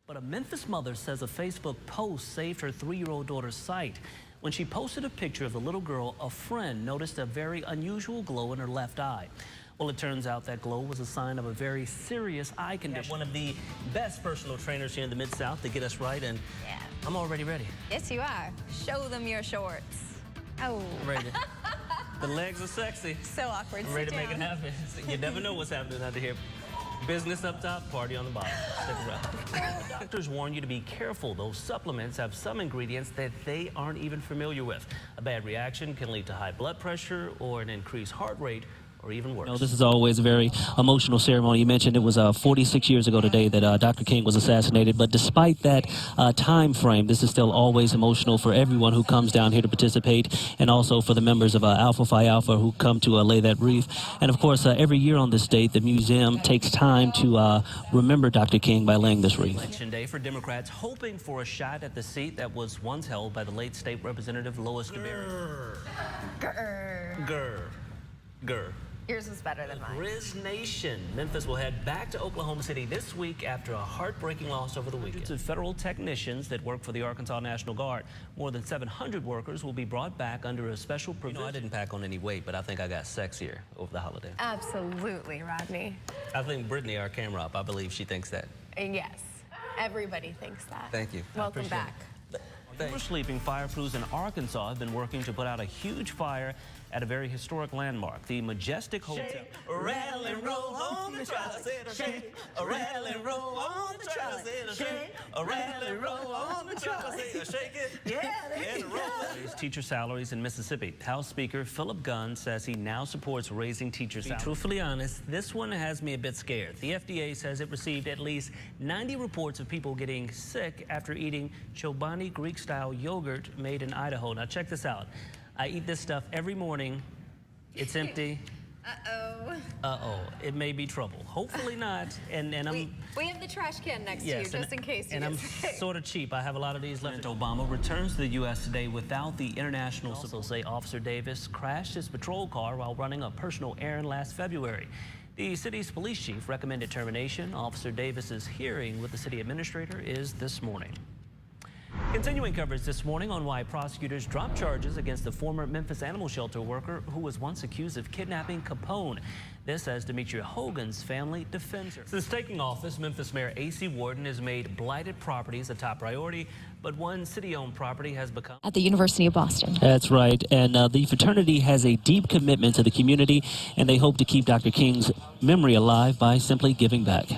But a Memphis mother says a Facebook post saved her 3-year-old daughter's sight. When she posted a picture of the little girl, a friend noticed a very unusual glow in her left eye. Well, it turns out that glow was a sign of a very serious eye condition. One of the best personal trainers here in the Mid-South to get us right, and yeah, I'm already ready. Yes, you are. Show them your shorts. Oh. I'm ready. The legs are sexy. So awkward. I'm ready to make it happen. You never know what's happening out here. Business up top, party on the bottom. Stick around. Doctors warn you to be careful. Those supplements have some ingredients that they aren't even familiar with. A bad reaction can lead to high blood pressure or an increased heart rate, or even worse. This is always a very emotional ceremony. You mentioned it was 46 years ago today that Dr. King was assassinated, but despite that time frame, this is still always emotional for everyone who comes down here to participate, and also for the members of Alpha Phi Alpha who come to lay that wreath. And of course, every year on this date, the museum takes time to remember Dr. King by laying this wreath. Election day for Democrats, hoping for a shot at the seat that was once held by the late state representative Lois Gabbard. Grr. Yours was better than mine. Grizz Nation. Memphis will head back to Oklahoma City this week after a heartbreaking loss over the weekend. Hundreds of federal technicians that work for the Arkansas National Guard. More than 700 workers will be brought back under a special provision. I didn't pack on any weight, but I think I got sexier over the holiday. Absolutely, Rodney. I think Brittany, our camera op, I believe she thinks that. Yes. Everybody thinks that. Thank you. Welcome back. While sleeping, fire crews in Arkansas have been working to put out a huge fire at a very historic landmark, the Majestic Hotel. Shake, rattle and roll on the trailer, shake, rattle and roll on the trailer, shake, rattle and roll on the trailer, shake it, yeah, roll it. Teacher salaries in Mississippi. House Speaker Philip Gunn says he now supports raising teacher salaries. To be truthfully honest, this one has me a bit scared. The FDA says it received at least 90 reports of people getting sick after eating Chobani Greek-style yogurt made in Idaho. Now check this out. I eat this stuff every morning. It's empty. Uh-oh. It may be trouble. Hopefully not. And we have the trash can next to you, just in case you And I'm sort of cheap. I have a lot of these left. Obama returns to the U.S. today without the international support. Say Officer Davis crashed his patrol car while running a personal errand last February. The city's police chief recommended termination. Officer Davis's hearing with the city administrator is this morning. Continuing coverage this morning on why prosecutors dropped charges against the former Memphis animal shelter worker who was once accused of kidnapping Capone. This as Demetria Hogan's family defends her. Since taking office, Memphis Mayor A.C. Warden has made blighted properties a top priority, but one city-owned property has become... At the University of Boston. That's right, and the fraternity has a deep commitment to the community, and they hope to keep Dr. King's memory alive by simply giving back.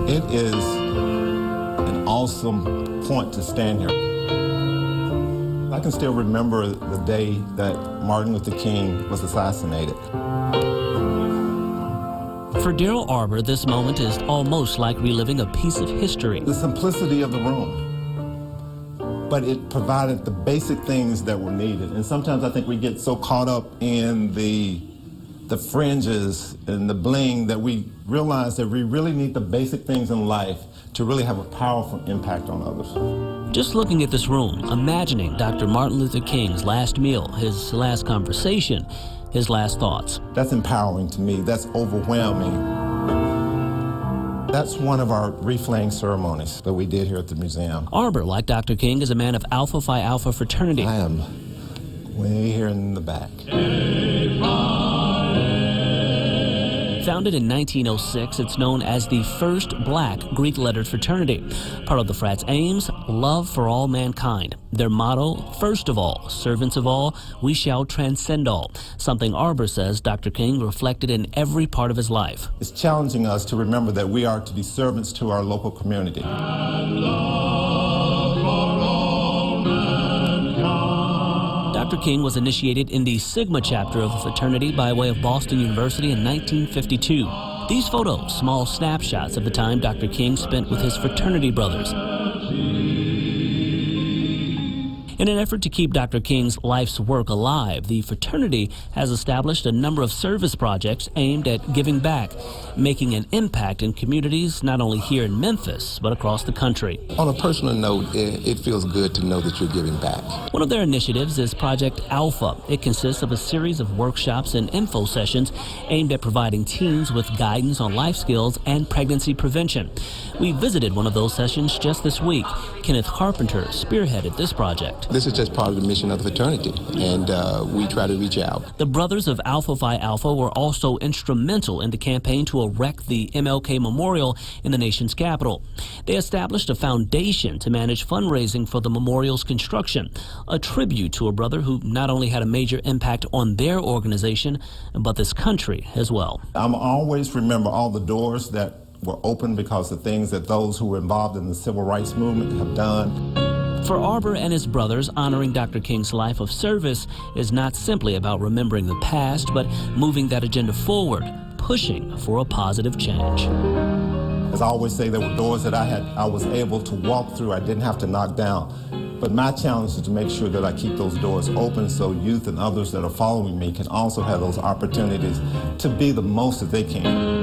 It is an awesome point to stand here. I can still remember the day that Martin Luther King was assassinated. For Daryl Arbor, this moment is almost like reliving a piece of history. The simplicity of the room, but it provided the basic things that were needed. And sometimes I think we get so caught up in the fringes and the bling that we realize that we really need the basic things in life to really have a powerful impact on others. Just looking at this room, imagining Dr. Martin Luther King's last meal, his last conversation, his last thoughts. That's empowering to me. That's overwhelming. That's one of our wreath-laying ceremonies that we did here at the museum. Arbor, like Dr. King, is a man of Alpha Phi Alpha fraternity. I am way here in the back. Founded in 1906, it's known as the first black Greek-lettered fraternity. Part of the frat's aims, love for all mankind. Their motto, first of all, servants of all, we shall transcend all. Something Arbor says Dr. King reflected in every part of his life. It's challenging us to remember that we are to be servants to our local community. Dr. King was initiated in the Sigma chapter of the fraternity by way of Boston University in 1952. These photos, small snapshots of the time Dr. King spent with his fraternity brothers. In an effort to keep Dr. King's life's work alive, the fraternity has established a number of service projects aimed at giving back, making an impact in communities not only here in Memphis, but across the country. On a personal note, it feels good to know that you're giving back. One of their initiatives is Project Alpha. It consists of a series of workshops and info sessions aimed at providing teens with guidance on life skills and pregnancy prevention. We visited one of those sessions just this week. Kenneth Carpenter spearheaded this project. This is just part of the mission of the fraternity, and we try to reach out. The Brothers of Alpha Phi Alpha were also instrumental in the campaign to erect the MLK Memorial in the nation's capital. They established a foundation to manage fundraising for the memorial's construction, a tribute to a brother who not only had a major impact on their organization, but this country as well. I'm always remember all the doors that were open because of things that those who were involved in the civil rights movement have done. For Arbor and his brothers, honoring Dr. King's life of service is not simply about remembering the past, but moving that agenda forward, pushing for a positive change. As I always say, there were doors that I was able to walk through, I didn't have to knock down. But my challenge is to make sure that I keep those doors open so youth and others that are following me can also have those opportunities to be the most that they can.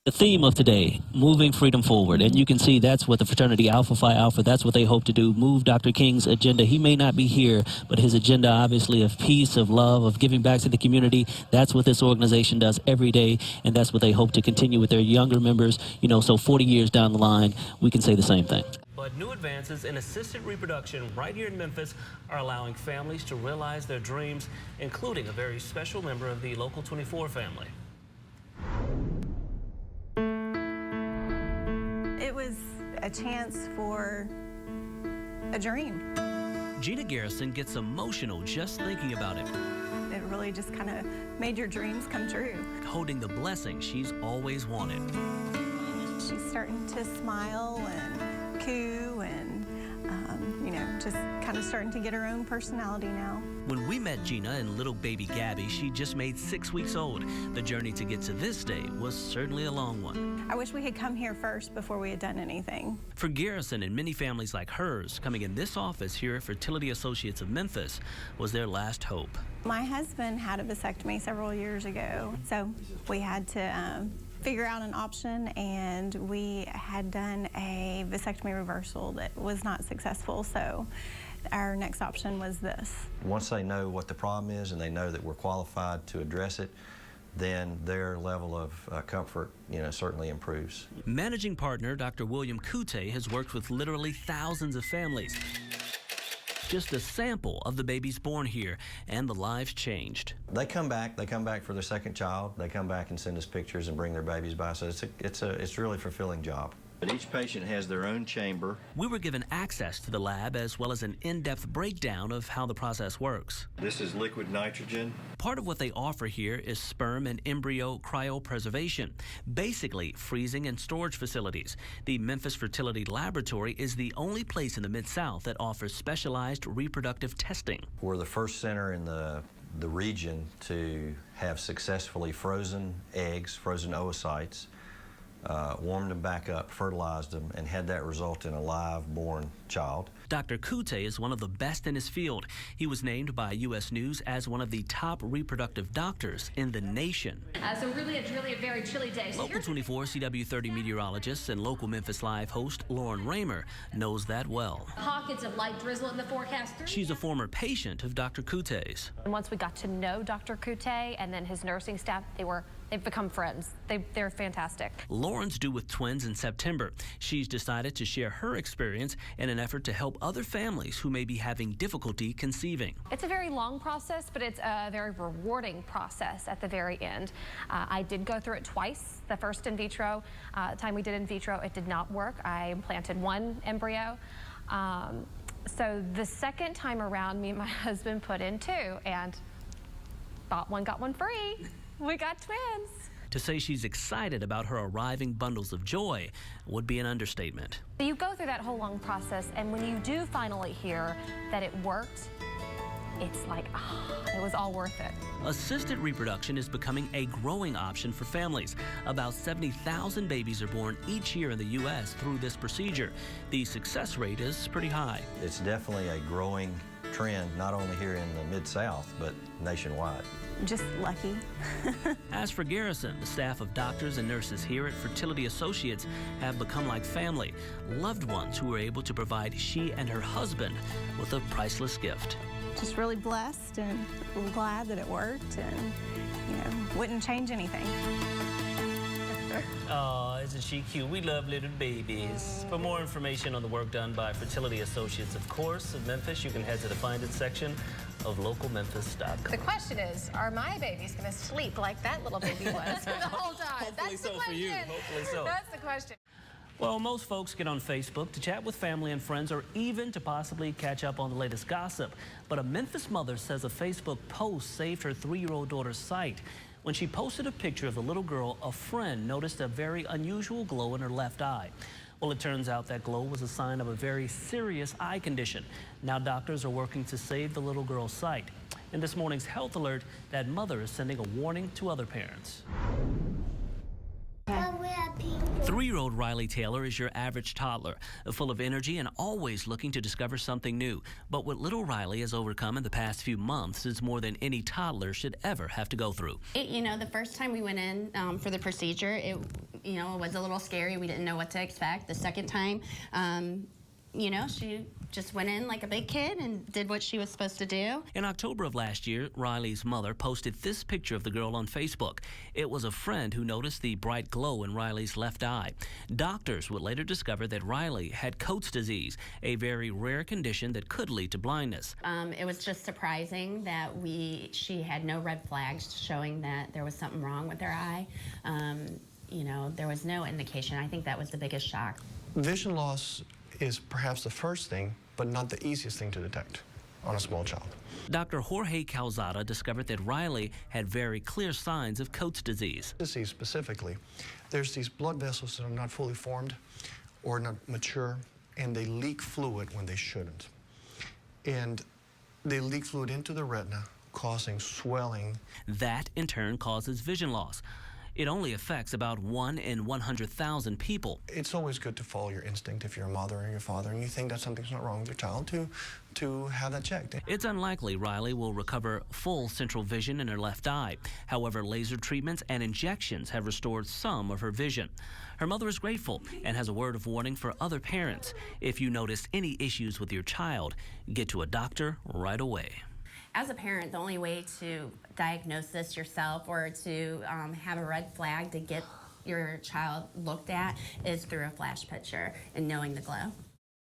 The theme of today, moving freedom forward. And you can see that's what the fraternity Alpha Phi Alpha, that's what they hope to do, move Dr. King's agenda. He may not be here, but his agenda, obviously, of peace, of love, of giving back to the community, that's what this organization does every day, and that's what they hope to continue with their younger members. You know, so 40 years down the line, we can say the same thing. But new advances in assisted reproduction right here in Memphis are allowing families to realize their dreams, including a very special member of the Local 24 family. It was a chance for a dream. Gina Garrison gets emotional just thinking about it. It really just kind of made your dreams come true. Holding the blessing she's always wanted. She's starting to smile and coo and, just kind of starting to get her own personality now. When we met Gina and little baby Gabby, she just made 6 weeks old. The journey to get to this day was certainly a long one. I wish we had come here first before we had done anything. For Garrison and many families like hers, coming in this office here at Fertility Associates of Memphis was their last hope. My husband had a vasectomy several years ago, so we had to figure out an option, and we had done a vasectomy reversal that was not successful, so our next option was this. Once they know what the problem is and they know that we're qualified to address it, then their level of comfort, certainly improves. Managing partner Dr. William Kute has worked with literally thousands of families. Just a sample of the babies born here and the lives changed. They come back for their second child. They come back and send us pictures and bring their babies by, so it's a really fulfilling job. But each patient has their own chamber. We were given access to the lab as well as an in-depth breakdown of how the process works. This is liquid nitrogen. Part of what they offer here is sperm and embryo cryopreservation, basically freezing and storage facilities. The Memphis Fertility Laboratory is the only place in the Mid-South that offers specialized reproductive testing. We're the first center in the region to have successfully frozen eggs, frozen oocytes, warmed them back up, fertilized them, and had that result in a live-born child. Dr. Kute is one of the best in his field. He was named by U.S. News as one of the top reproductive doctors in the nation. So really a very chilly day. Local 24 CW30 meteorologist and local Memphis Live host Lauren Raymer knows that well. Pockets of light drizzle in the forecast. She's a former patient of Dr. Kute's. And once we got to know Dr. Kute and then his nursing staff, they've become friends. They're fantastic. Lauren's due with twins in September. She's decided to share her experience in an effort to help other families who may be having difficulty conceiving. It's a very long process, but it's a very rewarding process at the very end. I did go through it twice. The first in vitro, the time we did in vitro, it did not work. I implanted one embryo. So the second time around, me and my husband put in two, and bought one, got one free. We got twins. To say she's excited about her arriving bundles of joy would be an understatement. You go through that whole long process, and when you do finally hear that it worked, it's like, it was all worth it. Assisted reproduction is becoming a growing option for families. About 70,000 babies are born each year in the U.S. through this procedure. The success rate is pretty high. It's definitely a growing trend, not only here in the Mid-South, but nationwide. Just lucky. As for Garrison, the staff of doctors and nurses here at Fertility Associates have become like family, loved ones who were able to provide she and her husband with a priceless gift. Just really blessed and glad that it worked, and wouldn't change anything. Oh, isn't she cute? We love little babies. For more information on the work done by Fertility Associates, of course, of Memphis, you can head to the Find It section of localmemphis.com. The question is, are my babies going to sleep like that little baby was for the whole time? That's the question. For you. Hopefully so. That's the question. Well, most folks get on Facebook to chat with family and friends, or even to possibly catch up on the latest gossip. But a Memphis mother says a Facebook post saved her 3-year-old daughter's sight. When she posted a picture of the little girl, a friend noticed a very unusual glow in her left eye. Well, it turns out that glow was a sign of a very serious eye condition. Now doctors are working to save the little girl's sight. In this morning's Health Alert, that mother is sending a warning to other parents. 3-year-old Riley Taylor is your average toddler, full of energy and always looking to discover something new. But what little Riley has overcome in the past few months is more than any toddler should ever have to go through. The first time we went in for the procedure, it was a little scary. We didn't know what to expect. The second time, she just went in like a big kid and did what she was supposed to do. In October of last year, Riley's mother posted this picture of the girl on Facebook. It was a friend who noticed the bright glow in Riley's left eye. Doctors would later discover that Riley had Coats disease, a very rare condition that could lead to blindness. It was just surprising that she had no red flags showing that there was something wrong with her eye. There was no indication. I think that was the biggest shock. Vision loss is perhaps the first thing, but not the easiest thing to detect on a small child. Dr. Jorge Calzada discovered that Riley had very clear signs of Coats disease. Disease specifically, there's these blood vessels that are not fully formed or not mature, and they leak fluid when they shouldn't. And they leak fluid into the retina, causing swelling. That, in turn, causes vision loss. It only affects about 1 in 100,000 people. It's always good to follow your instinct if you're a mother or your father and you think that something's not wrong with your child to have that checked. It's unlikely Riley will recover full central vision in her left eye. However, laser treatments and injections have restored some of her vision. Her mother is grateful and has a word of warning for other parents. If you notice any issues with your child, get to a doctor right away. As a parent, the only way to diagnose this yourself or to have a red flag to get your child looked at is through a flash picture and knowing the glow.